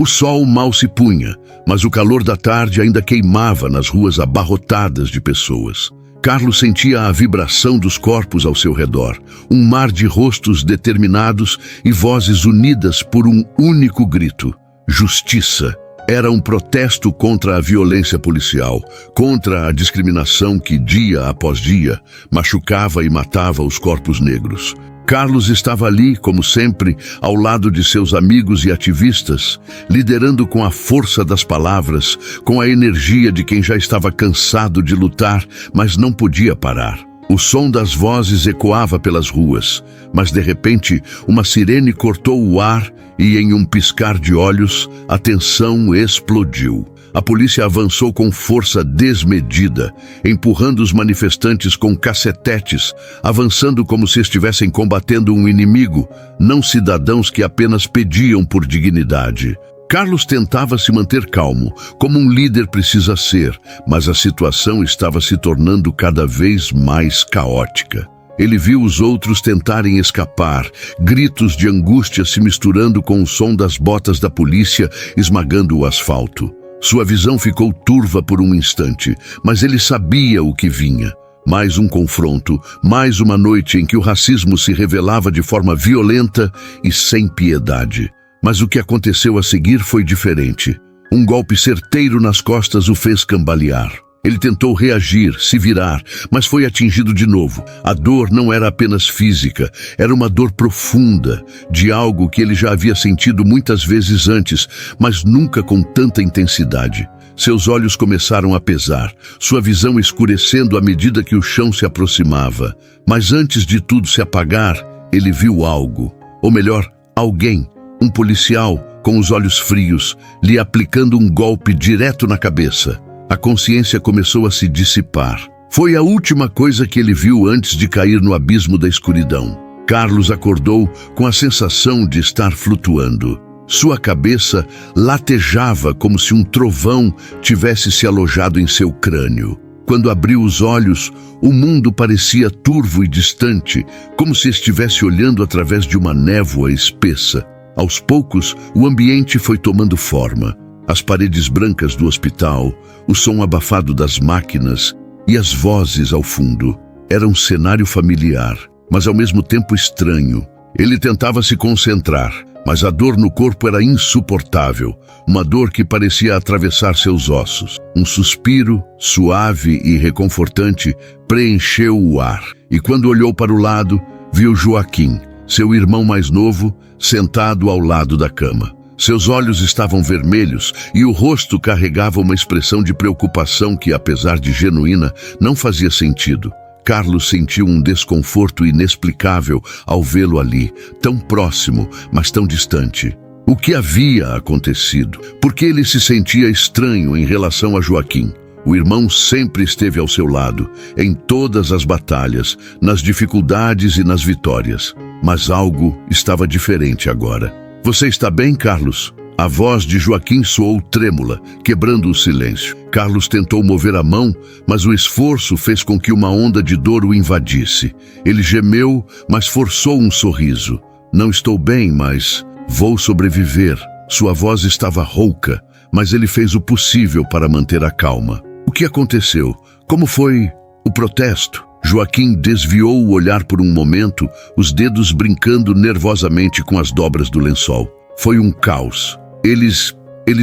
O sol mal se punha, mas o calor da tarde ainda queimava nas ruas abarrotadas de pessoas. Carlos sentia a vibração dos corpos ao seu redor, um mar de rostos determinados e vozes unidas por um único grito: justiça. Era um protesto contra a violência policial, contra a discriminação que, dia após dia, machucava e matava os corpos negros. Carlos estava ali, como sempre, ao lado de seus amigos e ativistas, liderando com a força das palavras, com a energia de quem já estava cansado de lutar, mas não podia parar. O som das vozes ecoava pelas ruas, mas de repente uma sirene cortou o ar e, em um piscar de olhos, a tensão explodiu. A polícia avançou com força desmedida, empurrando os manifestantes com cacetetes, avançando como se estivessem combatendo um inimigo, não cidadãos que apenas pediam por dignidade. Carlos tentava se manter calmo, como um líder precisa ser, mas a situação estava se tornando cada vez mais caótica. Ele viu os outros tentarem escapar, gritos de angústia se misturando com o som das botas da polícia esmagando o asfalto. Sua visão ficou turva por um instante, mas ele sabia o que vinha. Mais um confronto, mais uma noite em que o racismo se revelava de forma violenta e sem piedade. Mas o que aconteceu a seguir foi diferente. Um golpe certeiro nas costas o fez cambalear. Ele tentou reagir, se virar, mas foi atingido de novo. A dor não era apenas física, era uma dor profunda, de algo que ele já havia sentido muitas vezes antes, mas nunca com tanta intensidade. Seus olhos começaram a pesar, sua visão escurecendo à medida que o chão se aproximava. Mas antes de tudo se apagar, ele viu algo, ou melhor, alguém, um policial, com os olhos frios, lhe aplicando um golpe direto na cabeça. A consciência começou a se dissipar. Foi a última coisa que ele viu antes de cair no abismo da escuridão. Carlos acordou com a sensação de estar flutuando. Sua cabeça latejava como se um trovão tivesse se alojado em seu crânio. Quando abriu os olhos, o mundo parecia turvo e distante, como se estivesse olhando através de uma névoa espessa. Aos poucos, o ambiente foi tomando forma. As paredes brancas do hospital, o som abafado das máquinas e as vozes ao fundo. Era um cenário familiar, mas ao mesmo tempo estranho. Ele tentava se concentrar, mas a dor no corpo era insuportável, uma dor que parecia atravessar seus ossos. Um suspiro, suave e reconfortante, preencheu o ar. E quando olhou para o lado, viu Joaquim, seu irmão mais novo, sentado ao lado da cama. Seus olhos estavam vermelhos e o rosto carregava uma expressão de preocupação que, apesar de genuína, não fazia sentido. Carlos sentiu um desconforto inexplicável ao vê-lo ali, tão próximo, mas tão distante. O que havia acontecido? Por que ele se sentia estranho em relação a Joaquim? O irmão sempre esteve ao seu lado, em todas as batalhas, nas dificuldades e nas vitórias. Mas algo estava diferente agora. Você está bem, Carlos? A voz de Joaquim soou trêmula, quebrando o silêncio. Carlos tentou mover a mão, mas o esforço fez com que uma onda de dor o invadisse. Ele gemeu, mas forçou um sorriso. Não estou bem, mas vou sobreviver. Sua voz estava rouca, mas ele fez o possível para manter a calma. O que aconteceu? Como foi o protesto? Joaquim desviou o olhar por um momento, os dedos brincando nervosamente com as dobras do lençol. Foi um caos. Eles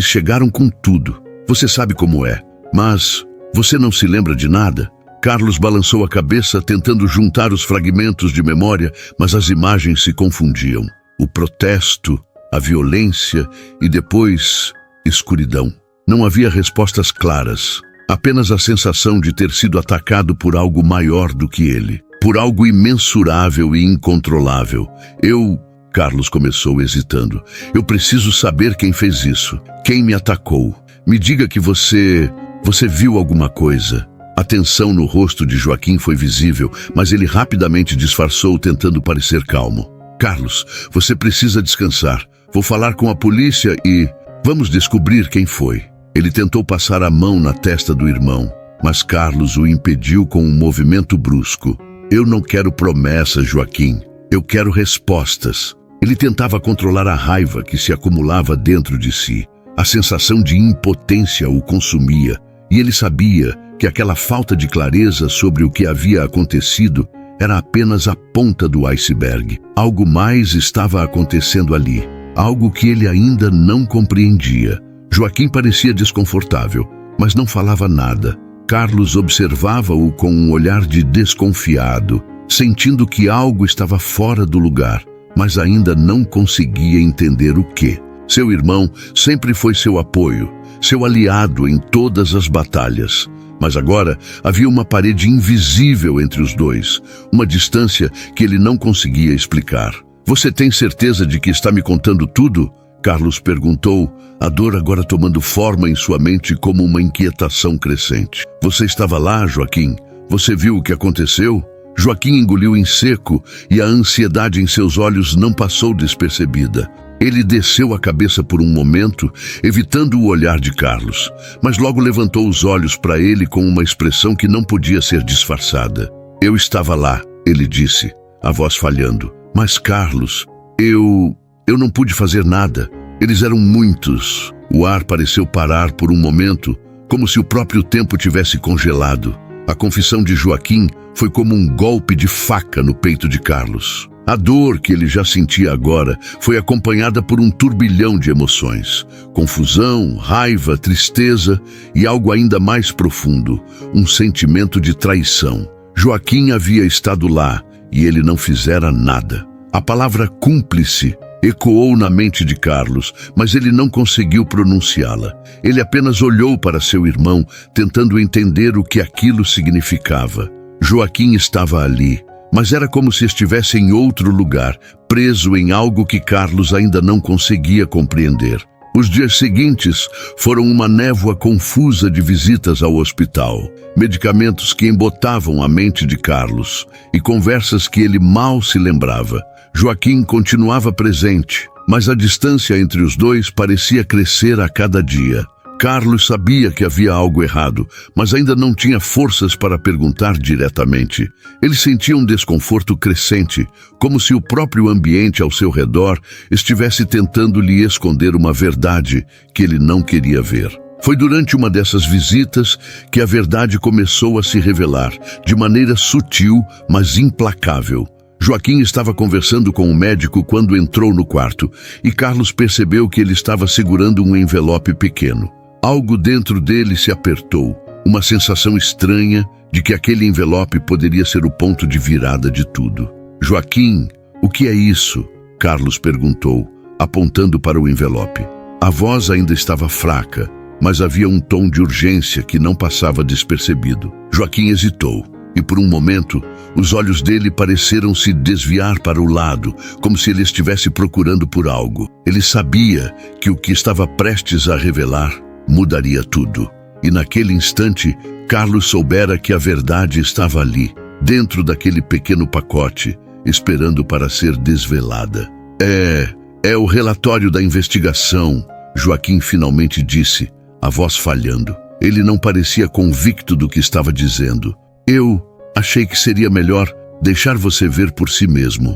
chegaram com tudo. Você sabe como é. Mas você não se lembra de nada? Carlos balançou a cabeça, tentando juntar os fragmentos de memória, mas as imagens se confundiam. O protesto, a violência e depois escuridão. Não havia respostas claras. Apenas a sensação de ter sido atacado por algo maior do que ele. Por algo imensurável e incontrolável. Carlos começou hesitando. Eu preciso saber quem fez isso. Quem me atacou? Me diga que você viu alguma coisa. A tensão no rosto de Joaquim foi visível, mas ele rapidamente disfarçou, tentando parecer calmo. Carlos, você precisa descansar. Vou falar com a polícia e vamos descobrir quem foi. Ele tentou passar a mão na testa do irmão, mas Carlos o impediu com um movimento brusco. Eu não quero promessas, Joaquim. Eu quero respostas. Ele tentava controlar a raiva que se acumulava dentro de si. A sensação de impotência o consumia, e ele sabia que aquela falta de clareza sobre o que havia acontecido era apenas a ponta do iceberg. Algo mais estava acontecendo ali, algo que ele ainda não compreendia. Joaquim parecia desconfortável, mas não falava nada. Carlos observava-o com um olhar de desconfiado, sentindo que algo estava fora do lugar, mas ainda não conseguia entender o que. Seu irmão sempre foi seu apoio, seu aliado em todas as batalhas. Mas agora havia uma parede invisível entre os dois, uma distância que ele não conseguia explicar. "Você tem certeza de que está me contando tudo?" Carlos perguntou, a dor agora tomando forma em sua mente como uma inquietação crescente. "Você estava lá, Joaquim? Você viu o que aconteceu?" Joaquim engoliu em seco e a ansiedade em seus olhos não passou despercebida. Ele desceu a cabeça por um momento, evitando o olhar de Carlos, mas logo levantou os olhos para ele com uma expressão que não podia ser disfarçada. "Eu estava lá", ele disse, a voz falhando. "Mas, Carlos, eu não pude fazer nada. Eles eram muitos." O ar pareceu parar por um momento, como se o próprio tempo tivesse congelado. A confissão de Joaquim foi como um golpe de faca no peito de Carlos. A dor que ele já sentia agora foi acompanhada por um turbilhão de emoções. Confusão, raiva, tristeza e algo ainda mais profundo, um sentimento de traição. Joaquim havia estado lá e ele não fizera nada. A palavra cúmplice ecoou na mente de Carlos, mas ele não conseguiu pronunciá-la. Ele apenas olhou para seu irmão, tentando entender o que aquilo significava. Joaquim estava ali, mas era como se estivesse em outro lugar, preso em algo que Carlos ainda não conseguia compreender. Os dias seguintes foram uma névoa confusa de visitas ao hospital, medicamentos que embotavam a mente de Carlos e conversas que ele mal se lembrava. Joaquim continuava presente, mas a distância entre os dois parecia crescer a cada dia. Carlos sabia que havia algo errado, mas ainda não tinha forças para perguntar diretamente. Ele sentia um desconforto crescente, como se o próprio ambiente ao seu redor estivesse tentando lhe esconder uma verdade que ele não queria ver. Foi durante uma dessas visitas que a verdade começou a se revelar, de maneira sutil, mas implacável. Joaquim estava conversando com o médico quando entrou no quarto, e Carlos percebeu que ele estava segurando um envelope pequeno. Algo dentro dele se apertou, uma sensação estranha de que aquele envelope poderia ser o ponto de virada de tudo. "Joaquim, o que é isso?" Carlos perguntou, apontando para o envelope. A voz ainda estava fraca, mas havia um tom de urgência que não passava despercebido. Joaquim hesitou, e por um momento, os olhos dele pareceram se desviar para o lado, como se ele estivesse procurando por algo. Ele sabia que o que estava prestes a revelar mudaria tudo. E naquele instante, Carlos soubera que a verdade estava ali, dentro daquele pequeno pacote, esperando para ser desvelada. É o relatório da investigação", Joaquim finalmente disse, a voz falhando. Ele não parecia convicto do que estava dizendo. "Eu achei que seria melhor deixar você ver por si mesmo."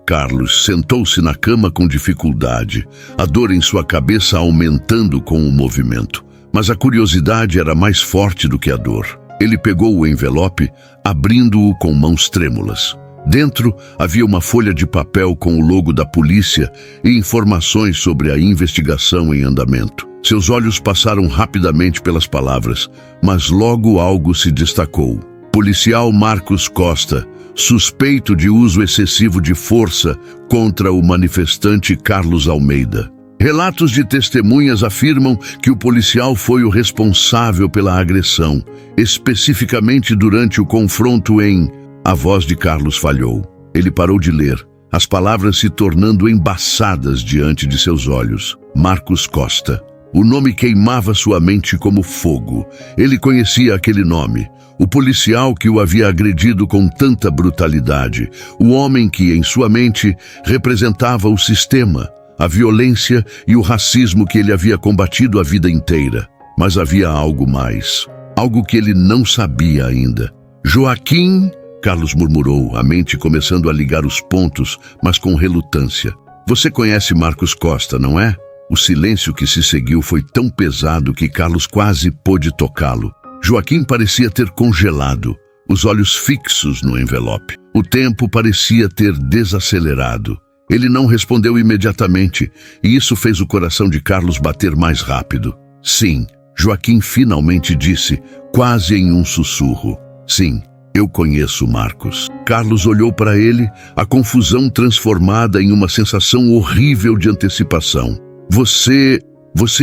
Carlos sentou-se na cama com dificuldade, a dor em sua cabeça aumentando com o movimento. Mas a curiosidade era mais forte do que a dor. Ele pegou o envelope, abrindo-o com mãos trêmulas. Dentro havia uma folha de papel com o logo da polícia e informações sobre a investigação em andamento. Seus olhos passaram rapidamente pelas palavras, mas logo algo se destacou. "Policial Marcos Costa, suspeito de uso excessivo de força contra o manifestante Carlos Almeida. Relatos de testemunhas afirmam que o policial foi o responsável pela agressão, especificamente durante o confronto em..." A voz de Carlos falhou. Ele parou de ler, as palavras se tornando embaçadas diante de seus olhos. Marcos Costa. O nome queimava sua mente como fogo. Ele conhecia aquele nome. O policial que o havia agredido com tanta brutalidade. O homem que, em sua mente, representava o sistema, a violência e o racismo que ele havia combatido a vida inteira. Mas havia algo mais. Algo que ele não sabia ainda. "Joaquim", Carlos murmurou, a mente começando a ligar os pontos, mas com relutância. Você conhece Marcos Costa, não é? O silêncio que se seguiu foi tão pesado que Carlos quase pôde tocá-lo. Joaquim parecia ter congelado, os olhos fixos no envelope. O tempo parecia ter desacelerado. Ele não respondeu imediatamente, e isso fez o coração de Carlos bater mais rápido. Sim, Joaquim finalmente disse, quase em um sussurro. Sim, eu conheço Marcos. Carlos olhou para ele, a confusão transformada em uma sensação horrível de antecipação. Você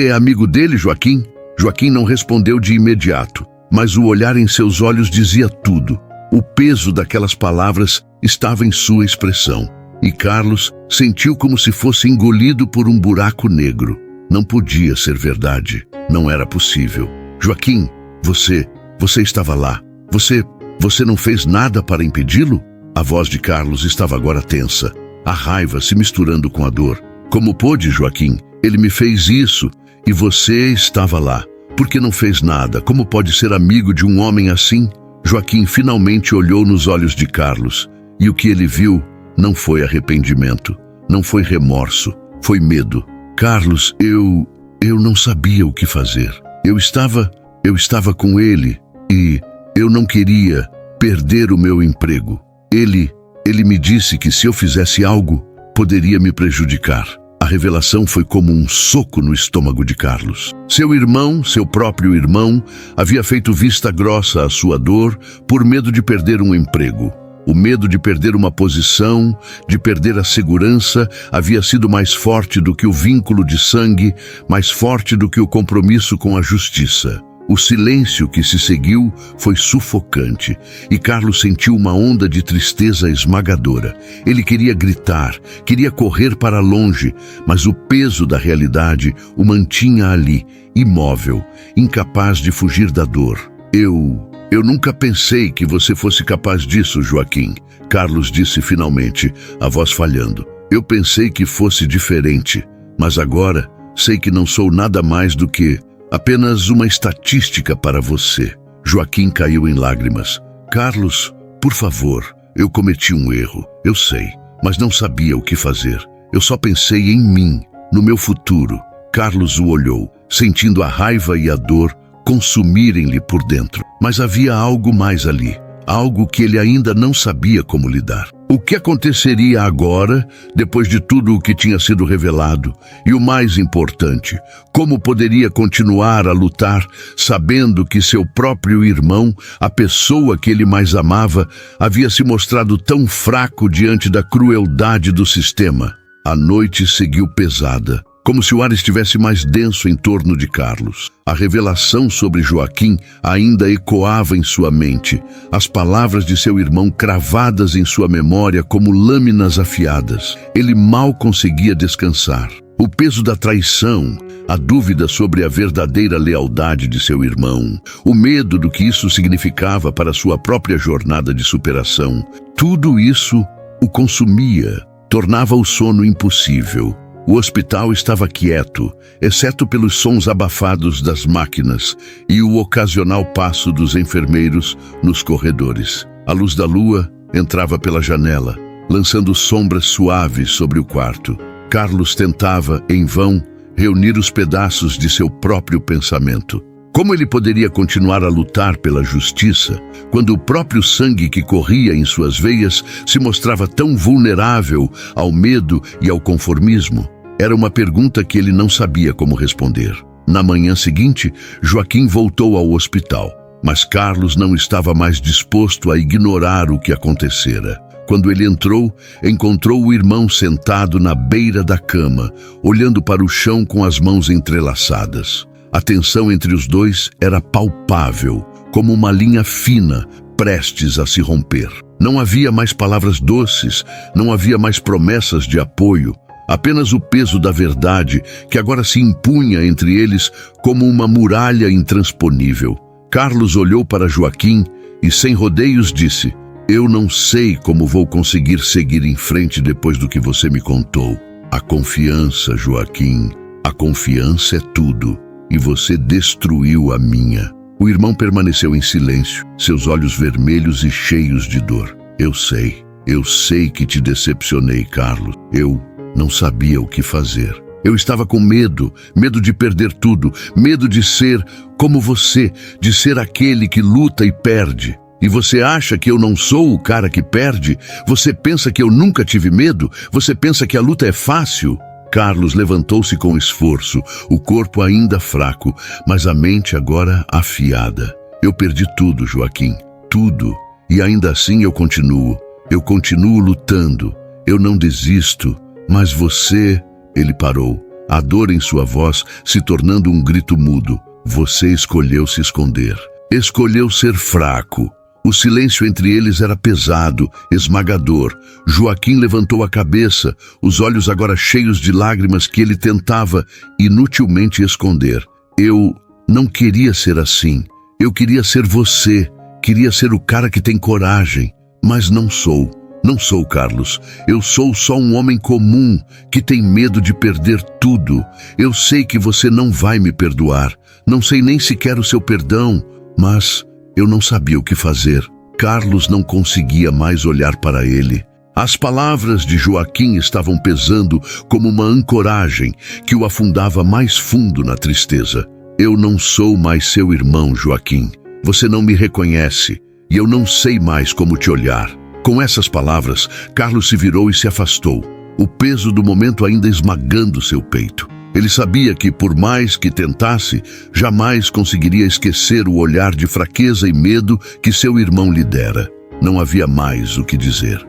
é amigo dele, Joaquim? Joaquim não respondeu de imediato, mas o olhar em seus olhos dizia tudo. O peso daquelas palavras estava em sua expressão. E Carlos sentiu como se fosse engolido por um buraco negro. Não podia ser verdade. Não era possível. Joaquim, você estava lá. Você não fez nada para impedi-lo? A voz de Carlos estava agora tensa, a raiva se misturando com a dor. Como pôde, Joaquim? Ele me fez isso e você estava lá. Por que não fez nada? Como pode ser amigo de um homem assim? Joaquim finalmente olhou nos olhos de Carlos e o que ele viu não foi arrependimento, não foi remorso, foi medo. Carlos, eu não sabia o que fazer. Eu estava com ele e eu não queria perder o meu emprego. Ele me disse que se eu fizesse algo, poderia me prejudicar. A revelação foi como um soco no estômago de Carlos. Seu próprio irmão, havia feito vista grossa à sua dor por medo de perder um emprego. O medo de perder uma posição, de perder a segurança, havia sido mais forte do que o vínculo de sangue, mais forte do que o compromisso com a justiça. O silêncio que se seguiu foi sufocante e Carlos sentiu uma onda de tristeza esmagadora. Ele queria gritar, queria correr para longe, mas o peso da realidade o mantinha ali, imóvel, incapaz de fugir da dor. Eu nunca pensei que você fosse capaz disso, Joaquim, Carlos disse finalmente, a voz falhando. Eu pensei que fosse diferente, mas agora sei que não sou nada mais do que apenas uma estatística para você. Joaquim caiu em lágrimas. Carlos, por favor, eu cometi um erro, eu sei, mas não sabia o que fazer. Eu só pensei em mim, no meu futuro. Carlos o olhou, sentindo a raiva e a dor consumirem-lhe por dentro. Mas havia algo mais ali, algo que ele ainda não sabia como lidar. O que aconteceria agora, depois de tudo o que tinha sido revelado? E o mais importante, como poderia continuar a lutar, sabendo que seu próprio irmão, a pessoa que ele mais amava, havia se mostrado tão fraco diante da crueldade do sistema? A noite seguiu pesada, como se o ar estivesse mais denso em torno de Carlos. A revelação sobre Joaquim ainda ecoava em sua mente, as palavras de seu irmão cravadas em sua memória como lâminas afiadas. Ele mal conseguia descansar. O peso da traição, a dúvida sobre a verdadeira lealdade de seu irmão, o medo do que isso significava para sua própria jornada de superação, tudo isso o consumia, tornava o sono impossível. O hospital estava quieto, exceto pelos sons abafados das máquinas e o ocasional passo dos enfermeiros nos corredores. A luz da lua entrava pela janela, lançando sombras suaves sobre o quarto. Carlos tentava, em vão, reunir os pedaços de seu próprio pensamento. Como ele poderia continuar a lutar pela justiça quando o próprio sangue que corria em suas veias se mostrava tão vulnerável ao medo e ao conformismo? Era uma pergunta que ele não sabia como responder. Na manhã seguinte, Joaquim voltou ao hospital, mas Carlos não estava mais disposto a ignorar o que acontecera. Quando ele entrou, encontrou o irmão sentado na beira da cama, olhando para o chão com as mãos entrelaçadas. A tensão entre os dois era palpável, como uma linha fina, prestes a se romper. Não havia mais palavras doces, não havia mais promessas de apoio, apenas o peso da verdade que agora se impunha entre eles como uma muralha intransponível. Carlos olhou para Joaquim e, sem rodeios, disse: Eu não sei como vou conseguir seguir em frente depois do que você me contou. A confiança, Joaquim, a confiança é tudo. E você destruiu a minha. O irmão permaneceu em silêncio, seus olhos vermelhos e cheios de dor. Eu sei que te decepcionei, Carlos. Não sabia o que fazer. Eu estava com medo, medo de perder tudo, medo de ser como você, de ser aquele que luta e perde. E você acha que eu não sou o cara que perde? Você pensa que eu nunca tive medo? Você pensa que a luta é fácil? Carlos levantou-se com esforço, o corpo ainda fraco, mas a mente agora afiada. Eu perdi tudo, Joaquim, tudo. E ainda assim eu continuo lutando. Eu não desisto, mas você... Ele parou, a dor em sua voz se tornando um grito mudo. Você escolheu se esconder. Escolheu ser fraco. O silêncio entre eles era pesado, esmagador. Joaquim levantou a cabeça, os olhos agora cheios de lágrimas que ele tentava inutilmente esconder. Eu não queria ser assim. Eu queria ser você. Queria ser o cara que tem coragem. Mas não sou. Não sou, Carlos. Eu sou só um homem comum que tem medo de perder tudo. Eu sei que você não vai me perdoar. Não sei nem sequer o seu perdão, mas eu não sabia o que fazer. Carlos não conseguia mais olhar para ele. As palavras de Joaquim estavam pesando como uma ancoragem que o afundava mais fundo na tristeza. Eu não sou mais seu irmão, Joaquim. Você não me reconhece e eu não sei mais como te olhar. Com essas palavras, Carlos se virou e se afastou, o peso do momento ainda esmagando seu peito. Ele sabia que, por mais que tentasse, jamais conseguiria esquecer o olhar de fraqueza e medo que seu irmão lhe dera. Não havia mais o que dizer.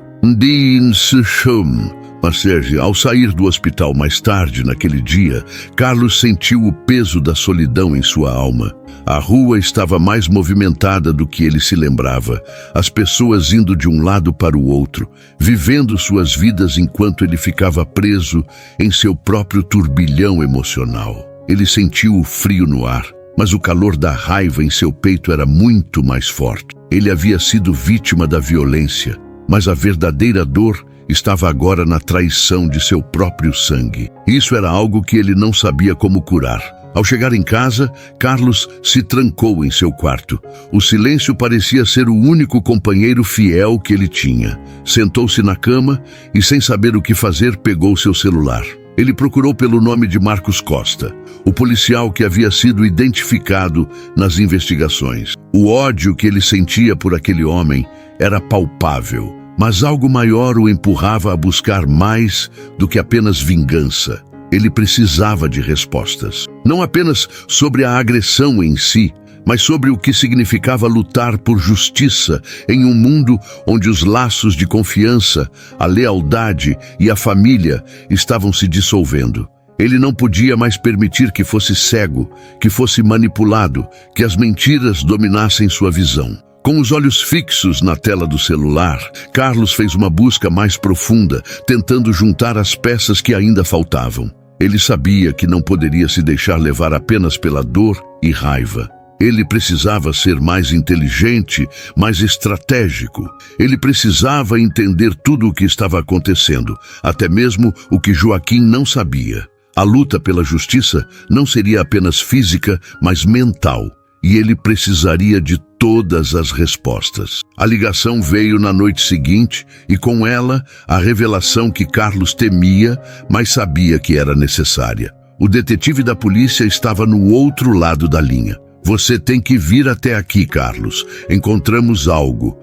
Mas, ao sair do hospital mais tarde naquele dia, Carlos sentiu o peso da solidão em sua alma. A rua estava mais movimentada do que ele se lembrava, as pessoas indo de um lado para o outro, vivendo suas vidas enquanto ele ficava preso em seu próprio turbilhão emocional. Ele sentiu o frio no ar, mas o calor da raiva em seu peito era muito mais forte. Ele havia sido vítima da violência, mas a verdadeira dor estava agora na traição de seu próprio sangue. Isso era algo que ele não sabia como curar. Ao chegar em casa, Carlos se trancou em seu quarto. O silêncio parecia ser o único companheiro fiel que ele tinha. Sentou-se na cama e, sem saber o que fazer, pegou seu celular. Ele procurou pelo nome de Marcos Costa, o policial que havia sido identificado nas investigações. O ódio que ele sentia por aquele homem era palpável, mas algo maior o empurrava a buscar mais do que apenas vingança. Ele precisava de respostas, não apenas sobre a agressão em si, mas sobre o que significava lutar por justiça em um mundo onde os laços de confiança, a lealdade e a família estavam se dissolvendo. Ele não podia mais permitir que fosse cego, que fosse manipulado, que as mentiras dominassem sua visão. Com os olhos fixos na tela do celular, Carlos fez uma busca mais profunda, tentando juntar as peças que ainda faltavam. Ele sabia que não poderia se deixar levar apenas pela dor e raiva. Ele precisava ser mais inteligente, mais estratégico. Ele precisava entender tudo o que estava acontecendo, até mesmo o que Joaquim não sabia. A luta pela justiça não seria apenas física, mas mental. E ele precisaria de todas as respostas. A ligação veio na noite seguinte e com ela a revelação que Carlos temia, mas sabia que era necessária. O detetive da polícia estava no outro lado da linha. Você tem que vir até aqui, Carlos. Encontramos algo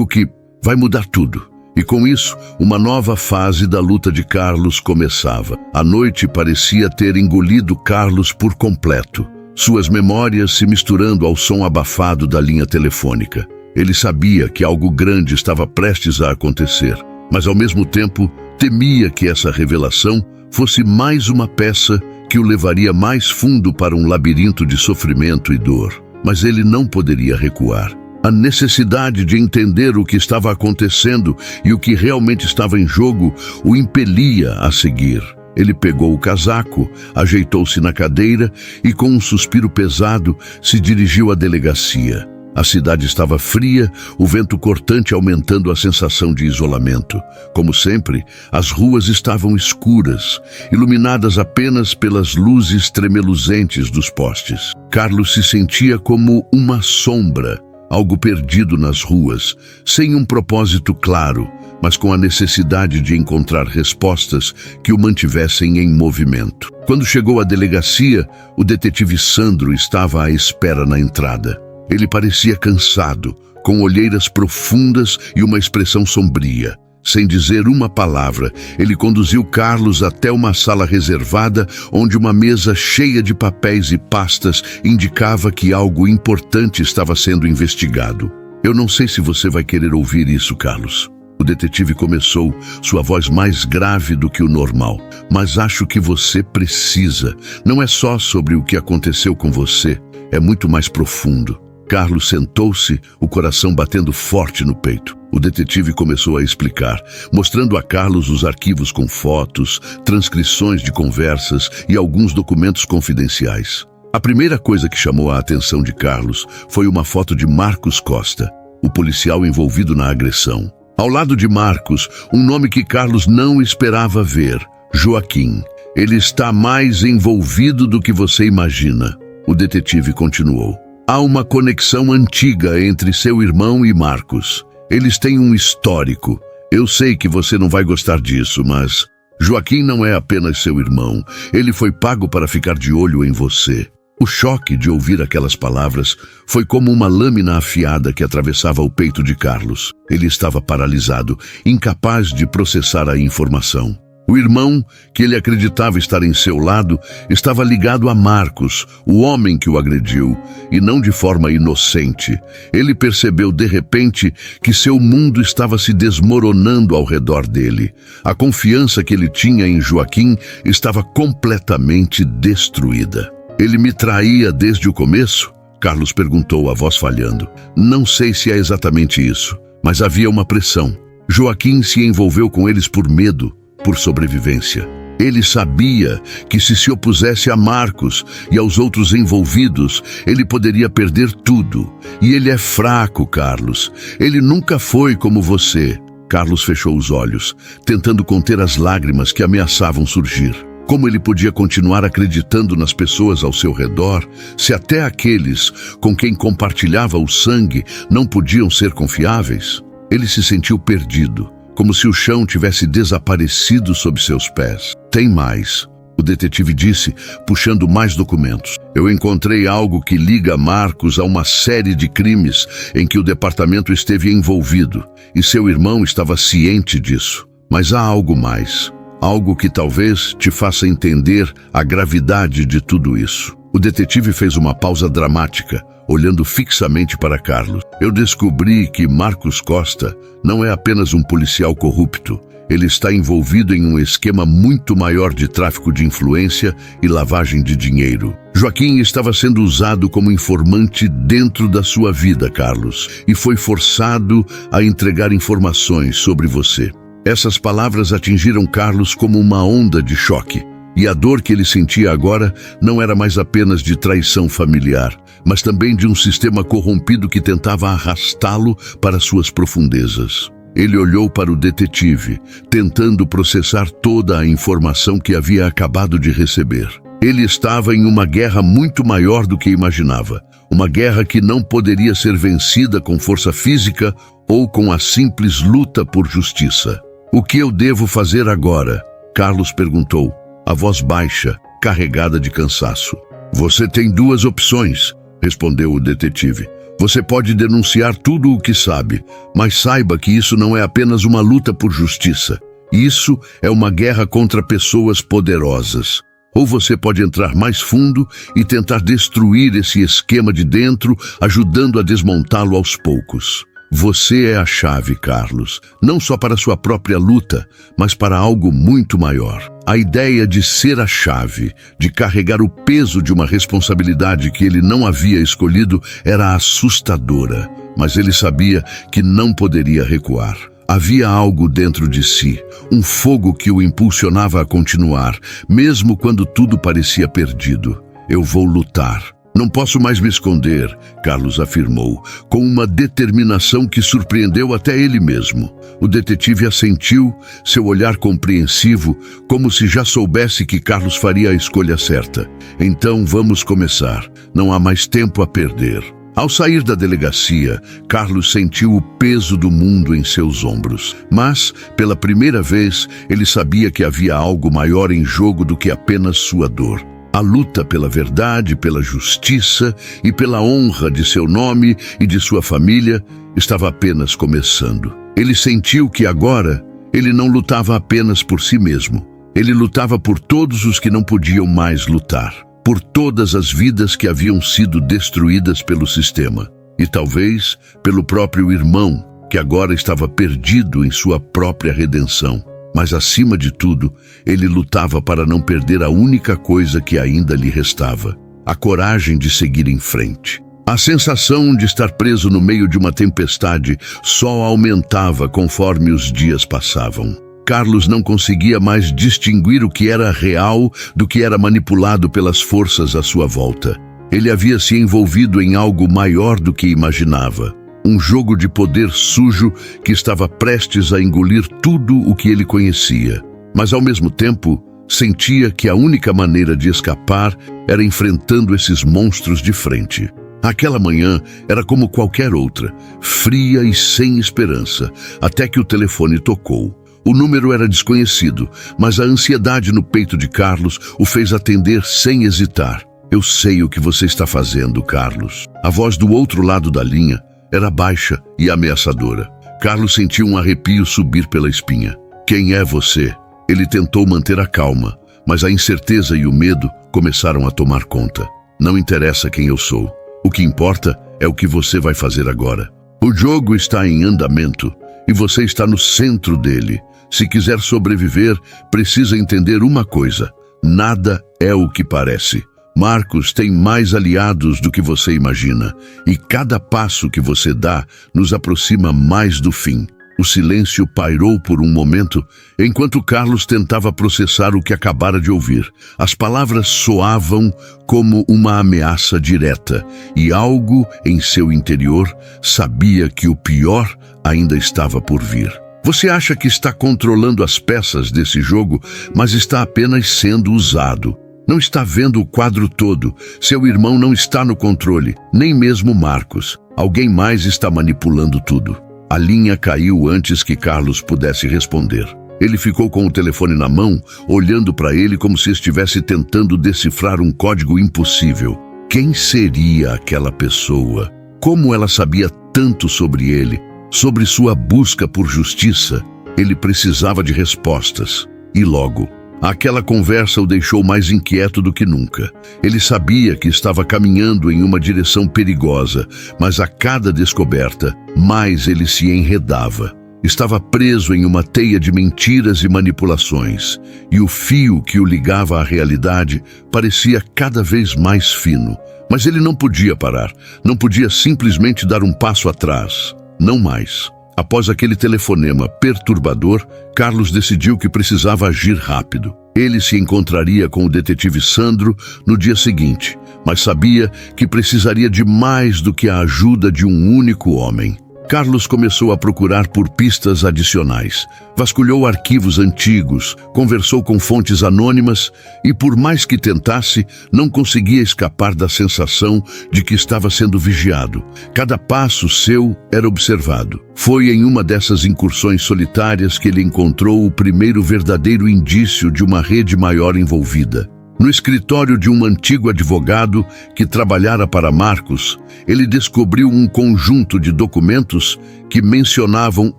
que vai mudar tudo. E com isso, uma nova fase da luta de Carlos começava. A noite parecia ter engolido Carlos por completo. Suas memórias se misturando ao som abafado da linha telefônica. Ele sabia que algo grande estava prestes a acontecer, mas ao mesmo tempo temia que essa revelação fosse mais uma peça que o levaria mais fundo para um labirinto de sofrimento e dor. Mas ele não poderia recuar. A necessidade de entender o que estava acontecendo e o que realmente estava em jogo o impelia a seguir. Ele pegou o casaco, ajeitou-se na cadeira e, com um suspiro pesado, se dirigiu à delegacia. A cidade estava fria, o vento cortante aumentando a sensação de isolamento. Como sempre, as ruas estavam escuras, iluminadas apenas pelas luzes tremeluzentes dos postes. Carlos se sentia como uma sombra, algo perdido nas ruas, sem um propósito claro, mas com a necessidade de encontrar respostas que o mantivessem em movimento. Quando chegou à delegacia, o detetive Sandro estava à espera na entrada. Ele parecia cansado, com olheiras profundas e uma expressão sombria. Sem dizer uma palavra, ele conduziu Carlos até uma sala reservada, onde uma mesa cheia de papéis e pastas indicava que algo importante estava sendo investigado. Eu não sei se você vai querer ouvir isso, Carlos. O detetive começou, sua voz mais grave do que o normal. Mas acho que você precisa. Não é só sobre o que aconteceu com você, é muito mais profundo. Carlos sentou-se, o coração batendo forte no peito. O detetive começou a explicar, mostrando a Carlos os arquivos com fotos, transcrições de conversas e alguns documentos confidenciais. A primeira coisa que chamou a atenção de Carlos foi uma foto de Marcos Costa, o policial envolvido na agressão. Ao lado de Marcos, um nome que Carlos não esperava ver: Joaquim. Ele está mais envolvido do que você imagina. O detetive continuou. Há uma conexão antiga entre seu irmão e Marcos. Eles têm um histórico. Eu sei que você não vai gostar disso, mas Joaquim não é apenas seu irmão. Ele foi pago para ficar de olho em você. O choque de ouvir aquelas palavras foi como uma lâmina afiada que atravessava o peito de Carlos. Ele estava paralisado, incapaz de processar a informação. O irmão, que ele acreditava estar em seu lado, estava ligado a Marcos, o homem que o agrediu, e não de forma inocente. Ele percebeu de repente que seu mundo estava se desmoronando ao redor dele. A confiança que ele tinha em Joaquim estava completamente destruída. Ele me traía desde o começo? Carlos perguntou, a voz falhando. Não sei se é exatamente isso, mas havia uma pressão. Joaquim se envolveu com eles por medo, por sobrevivência. Ele sabia que se opusesse a Marcos e aos outros envolvidos, ele poderia perder tudo. E ele é fraco, Carlos. Ele nunca foi como você. Carlos fechou os olhos, tentando conter as lágrimas que ameaçavam surgir. Como ele podia continuar acreditando nas pessoas ao seu redor, se até aqueles com quem compartilhava o sangue não podiam ser confiáveis? Ele se sentiu perdido, como se o chão tivesse desaparecido sob seus pés. Tem mais, o detetive disse, puxando mais documentos. Eu encontrei algo que liga Marcos a uma série de crimes em que o departamento esteve envolvido, e seu irmão estava ciente disso. Mas há algo mais. Algo que talvez te faça entender a gravidade de tudo isso. O detetive fez uma pausa dramática, olhando fixamente para Carlos. Eu descobri que Marcos Costa não é apenas um policial corrupto. Ele está envolvido em um esquema muito maior de tráfico de influência e lavagem de dinheiro. Joaquim estava sendo usado como informante dentro da sua vida, Carlos, e foi forçado a entregar informações sobre você. Essas palavras atingiram Carlos como uma onda de choque, e a dor que ele sentia agora não era mais apenas de traição familiar, mas também de um sistema corrompido que tentava arrastá-lo para suas profundezas. Ele olhou para o detetive, tentando processar toda a informação que havia acabado de receber. Ele estava em uma guerra muito maior do que imaginava, uma guerra que não poderia ser vencida com força física ou com a simples luta por justiça. O que eu devo fazer agora? Carlos perguntou, a voz baixa, carregada de cansaço. Você tem duas opções, respondeu o detetive. Você pode denunciar tudo o que sabe, mas saiba que isso não é apenas uma luta por justiça. Isso é uma guerra contra pessoas poderosas. Ou você pode entrar mais fundo e tentar destruir esse esquema de dentro, ajudando a desmontá-lo aos poucos. Você é a chave, Carlos, não só para sua própria luta, mas para algo muito maior. A ideia de ser a chave, de carregar o peso de uma responsabilidade que ele não havia escolhido, era assustadora, mas ele sabia que não poderia recuar. Havia algo dentro de si, um fogo que o impulsionava a continuar, mesmo quando tudo parecia perdido. Eu vou lutar. Não posso mais me esconder, Carlos afirmou, com uma determinação que surpreendeu até ele mesmo. O detetive assentiu, seu olhar compreensivo, como se já soubesse que Carlos faria a escolha certa. Então vamos começar. Não há mais tempo a perder. Ao sair da delegacia, Carlos sentiu o peso do mundo em seus ombros. Mas, pela primeira vez, ele sabia que havia algo maior em jogo do que apenas sua dor. A luta pela verdade, pela justiça e pela honra de seu nome e de sua família estava apenas começando. Ele sentiu que agora ele não lutava apenas por si mesmo. Ele lutava por todos os que não podiam mais lutar, por todas as vidas que haviam sido destruídas pelo sistema, e talvez pelo próprio irmão, que agora estava perdido em sua própria redenção. Mas, acima de tudo, ele lutava para não perder a única coisa que ainda lhe restava: a coragem de seguir em frente. A sensação de estar preso no meio de uma tempestade só aumentava conforme os dias passavam. Carlos não conseguia mais distinguir o que era real do que era manipulado pelas forças à sua volta. Ele havia se envolvido em algo maior do que imaginava. Um jogo de poder sujo que estava prestes a engolir tudo o que ele conhecia. Mas, ao mesmo tempo, sentia que a única maneira de escapar era enfrentando esses monstros de frente. Aquela manhã era como qualquer outra, fria e sem esperança, até que o telefone tocou. O número era desconhecido, mas a ansiedade no peito de Carlos o fez atender sem hesitar. "Eu sei o que você está fazendo, Carlos." A voz do outro lado da linha era baixa e ameaçadora. Carlos sentiu um arrepio subir pela espinha. "Quem é você?" Ele tentou manter a calma, mas a incerteza e o medo começaram a tomar conta. "Não interessa quem eu sou. O que importa é o que você vai fazer agora. O jogo está em andamento e você está no centro dele. Se quiser sobreviver, precisa entender uma coisa: nada é o que parece. Marcos tem mais aliados do que você imagina, e cada passo que você dá nos aproxima mais do fim." O silêncio pairou por um momento, enquanto Carlos tentava processar o que acabara de ouvir. As palavras soavam como uma ameaça direta, e algo em seu interior sabia que o pior ainda estava por vir. "Você acha que está controlando as peças desse jogo, mas está apenas sendo usado. Não está vendo o quadro todo. Seu irmão não está no controle, nem mesmo Marcos. Alguém mais está manipulando tudo." A linha caiu antes que Carlos pudesse responder. Ele ficou com o telefone na mão, olhando para ele como se estivesse tentando decifrar um código impossível. Quem seria aquela pessoa? Como ela sabia tanto sobre ele, sobre sua busca por justiça? Ele precisava de respostas. E logo. Aquela conversa o deixou mais inquieto do que nunca. Ele sabia que estava caminhando em uma direção perigosa, mas a cada descoberta, mais ele se enredava. Estava preso em uma teia de mentiras e manipulações, e o fio que o ligava à realidade parecia cada vez mais fino. Mas ele não podia parar, não podia simplesmente dar um passo atrás. Não mais. Após aquele telefonema perturbador, Carlos decidiu que precisava agir rápido. Ele se encontraria com o detetive Sandro no dia seguinte, mas sabia que precisaria de mais do que a ajuda de um único homem. Carlos começou a procurar por pistas adicionais, vasculhou arquivos antigos, conversou com fontes anônimas e, por mais que tentasse, não conseguia escapar da sensação de que estava sendo vigiado. Cada passo seu era observado. Foi em uma dessas incursões solitárias que ele encontrou o primeiro verdadeiro indício de uma rede maior envolvida. No escritório de um antigo advogado que trabalhara para Marcos, ele descobriu um conjunto de documentos que mencionavam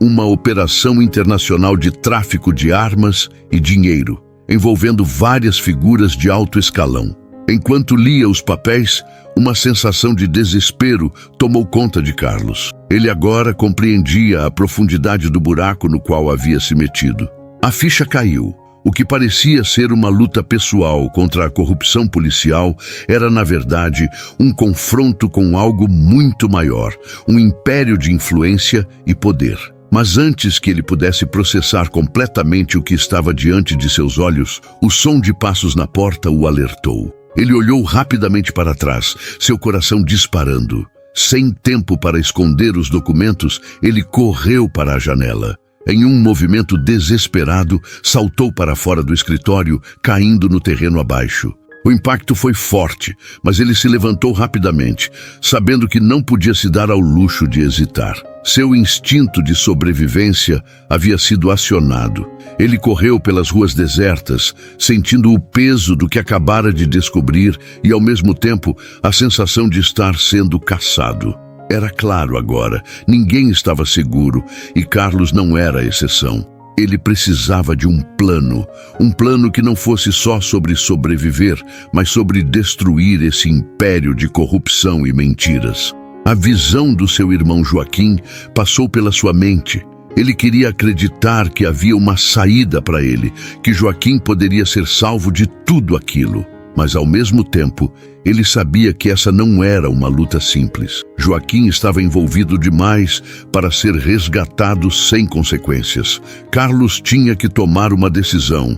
uma operação internacional de tráfico de armas e dinheiro, envolvendo várias figuras de alto escalão. Enquanto lia os papéis, uma sensação de desespero tomou conta de Carlos. Ele agora compreendia a profundidade do buraco no qual havia se metido. A ficha caiu. O que parecia ser uma luta pessoal contra a corrupção policial era, na verdade, um confronto com algo muito maior, um império de influência e poder. Mas antes que ele pudesse processar completamente o que estava diante de seus olhos, o som de passos na porta o alertou. Ele olhou rapidamente para trás, seu coração disparando. Sem tempo para esconder os documentos, ele correu para a janela. Em um movimento desesperado, saltou para fora do escritório, caindo no terreno abaixo. O impacto foi forte, mas ele se levantou rapidamente, sabendo que não podia se dar ao luxo de hesitar. Seu instinto de sobrevivência havia sido acionado. Ele correu pelas ruas desertas, sentindo o peso do que acabara de descobrir e, ao mesmo tempo, a sensação de estar sendo caçado. Era claro agora, ninguém estava seguro e Carlos não era a exceção. Ele precisava de um plano que não fosse só sobre sobreviver, mas sobre destruir esse império de corrupção e mentiras. A visão do seu irmão Joaquim passou pela sua mente. Ele queria acreditar que havia uma saída para ele, que Joaquim poderia ser salvo de tudo aquilo. Mas, ao mesmo tempo, ele sabia que essa não era uma luta simples. Joaquim estava envolvido demais para ser resgatado sem consequências. Carlos tinha que tomar uma decisão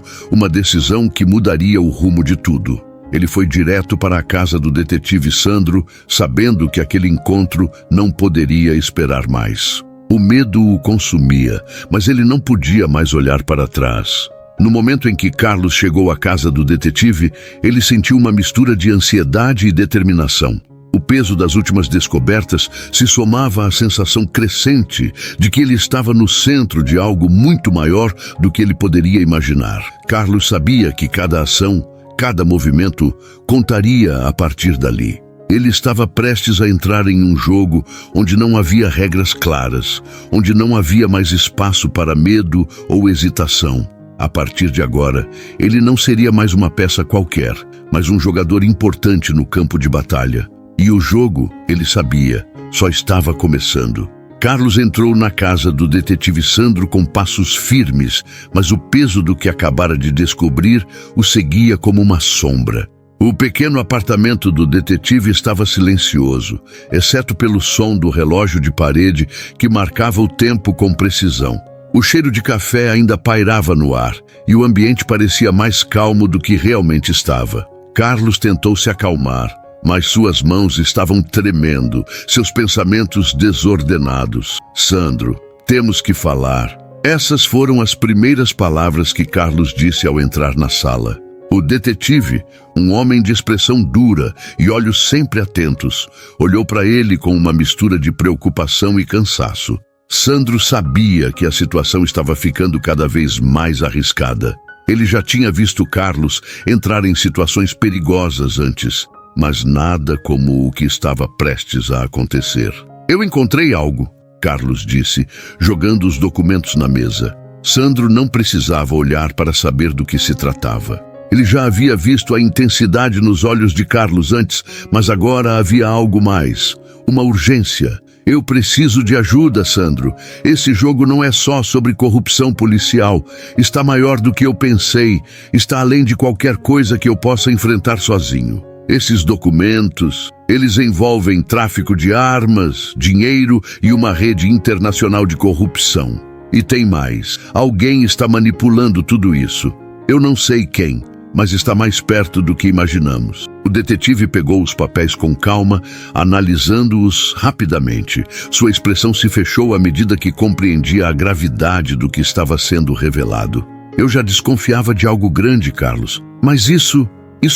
que mudaria o rumo de tudo. Ele foi direto para a casa do detetive Sandro, sabendo que aquele encontro não poderia esperar mais. O medo o consumia, mas ele não podia mais olhar para trás. No momento em que Carlos chegou à casa do detetive, ele sentiu uma mistura de ansiedade e determinação. O peso das últimas descobertas se somava à sensação crescente de que ele estava no centro de algo muito maior do que ele poderia imaginar. Carlos sabia que cada ação, cada movimento, contaria a partir dali. Ele estava prestes a entrar em um jogo onde não havia regras claras, onde não havia mais espaço para medo ou hesitação. A partir de agora, ele não seria mais uma peça qualquer, mas um jogador importante no campo de batalha. E o jogo, ele sabia, só estava começando. Carlos entrou na casa do detetive Sandro com passos firmes, mas o peso do que acabara de descobrir o seguia como uma sombra. O pequeno apartamento do detetive estava silencioso, exceto pelo som do relógio de parede que marcava o tempo com precisão. O cheiro de café ainda pairava no ar, e o ambiente parecia mais calmo do que realmente estava. Carlos tentou se acalmar, mas suas mãos estavam tremendo, seus pensamentos desordenados. Sandro, temos que falar. Essas foram as primeiras palavras que Carlos disse ao entrar na sala. O detetive, um homem de expressão dura e olhos sempre atentos, olhou para ele com uma mistura de preocupação e cansaço. Sandro sabia que a situação estava ficando cada vez mais arriscada. Ele já tinha visto Carlos entrar em situações perigosas antes, mas nada como o que estava prestes a acontecer. Eu encontrei algo, Carlos disse, jogando os documentos na mesa. Sandro não precisava olhar para saber do que se tratava. Ele já havia visto a intensidade nos olhos de Carlos antes, mas agora havia algo mais, uma urgência. Eu preciso de ajuda, Sandro. Esse jogo não é só sobre corrupção policial. Está maior do que eu pensei. Está além de qualquer coisa que eu possa enfrentar sozinho. Esses documentos, eles envolvem tráfico de armas, dinheiro e uma rede internacional de corrupção. E tem mais. Alguém está manipulando tudo isso. Eu não sei quem, mas está mais perto do que imaginamos. O detetive pegou os papéis com calma, analisando-os rapidamente. Sua expressão se fechou à medida que compreendia a gravidade do que estava sendo revelado. Eu já desconfiava de algo grande, Carlos, mas isso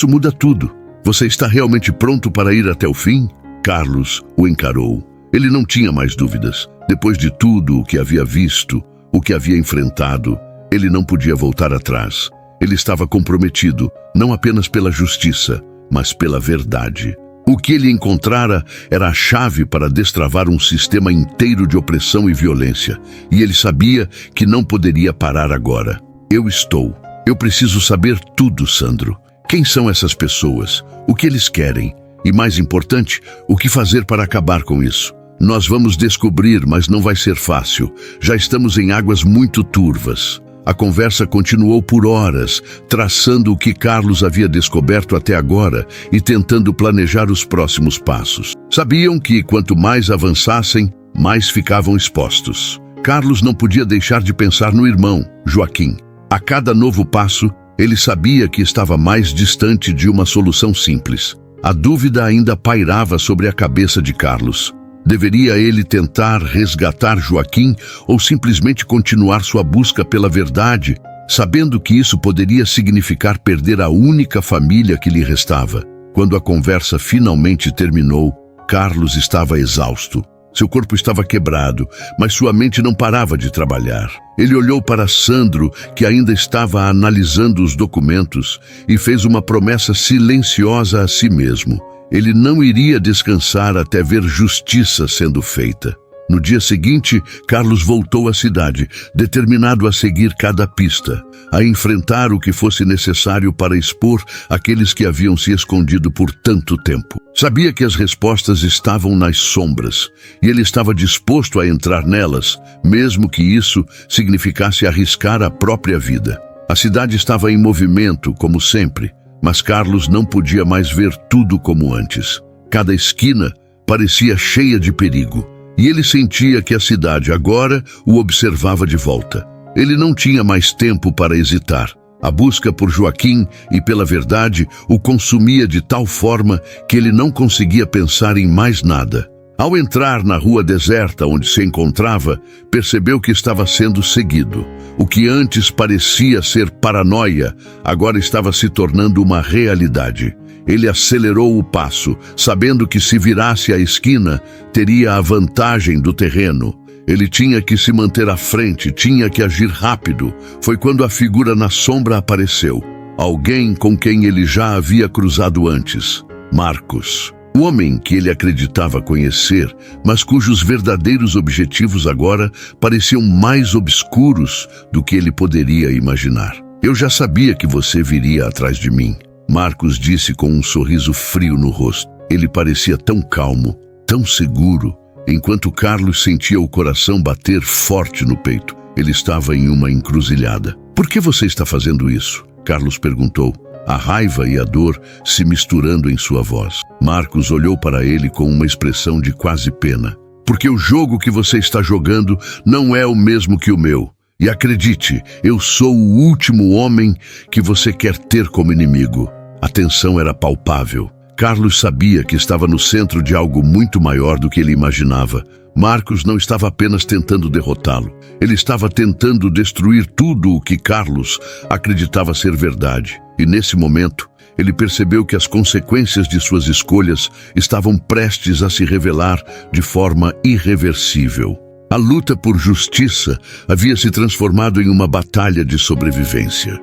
muda tudo. Você está realmente pronto para ir até o fim? Carlos o encarou. Ele não tinha mais dúvidas. Depois de tudo o que havia visto, o que havia enfrentado, ele não podia voltar atrás. Ele estava comprometido, não apenas pela justiça, mas pela verdade. O que ele encontrara era a chave para destravar um sistema inteiro de opressão e violência, e ele sabia que não poderia parar agora. Eu preciso saber tudo, Sandro. Quem são essas pessoas? O que eles querem? E mais importante, o que fazer para acabar com isso? Nós vamos descobrir, mas não vai ser fácil. Já estamos em águas muito turvas. A conversa continuou por horas, traçando o que Carlos havia descoberto até agora e tentando planejar os próximos passos. Sabiam que, quanto mais avançassem, mais ficavam expostos. Carlos não podia deixar de pensar no irmão, Joaquim. A cada novo passo, ele sabia que estava mais distante de uma solução simples. A dúvida ainda pairava sobre a cabeça de Carlos. Deveria ele tentar resgatar Joaquim ou simplesmente continuar sua busca pela verdade, sabendo que isso poderia significar perder a única família que lhe restava. Quando a conversa finalmente terminou, Carlos estava exausto. Seu corpo estava quebrado, mas sua mente não parava de trabalhar. Ele olhou para Sandro, que ainda estava analisando os documentos, e fez uma promessa silenciosa a si mesmo. Ele não iria descansar até ver justiça sendo feita. No dia seguinte, Carlos voltou à cidade, determinado a seguir cada pista, a enfrentar o que fosse necessário para expor aqueles que haviam se escondido por tanto tempo. Sabia que as respostas estavam nas sombras, e ele estava disposto a entrar nelas, mesmo que isso significasse arriscar a própria vida. A cidade estava em movimento, como sempre, mas Carlos não podia mais ver tudo como antes. Cada esquina parecia cheia de perigo, e ele sentia que a cidade agora o observava de volta. Ele não tinha mais tempo para hesitar. A busca por Joaquim e pela verdade o consumia de tal forma que ele não conseguia pensar em mais nada. Ao entrar na rua deserta onde se encontrava, percebeu que estava sendo seguido. O que antes parecia ser paranoia, agora estava se tornando uma realidade. Ele acelerou o passo, sabendo que se virasse à esquina, teria a vantagem do terreno. Ele tinha que se manter à frente, tinha que agir rápido. Foi quando a figura na sombra apareceu. Alguém com quem ele já havia cruzado antes. Marcos. O homem que ele acreditava conhecer, mas cujos verdadeiros objetivos agora pareciam mais obscuros do que ele poderia imaginar. Eu já sabia que você viria atrás de mim, Marcos disse com um sorriso frio no rosto. Ele parecia tão calmo, tão seguro, enquanto Carlos sentia o coração bater forte no peito. Ele estava em uma encruzilhada. Por que você está fazendo isso? Carlos perguntou, a raiva e a dor se misturando em sua voz. Marcos olhou para ele com uma expressão de quase pena. Porque o jogo que você está jogando não é o mesmo que o meu. E acredite, eu sou o último homem que você quer ter como inimigo. A tensão era palpável. Carlos sabia que estava no centro de algo muito maior do que ele imaginava. Marcos não estava apenas tentando derrotá-lo. Ele estava tentando destruir tudo o que Carlos acreditava ser verdade. E nesse momento, ele percebeu que as consequências de suas escolhas estavam prestes a se revelar de forma irreversível. A luta por justiça havia se transformado em uma batalha de sobrevivência.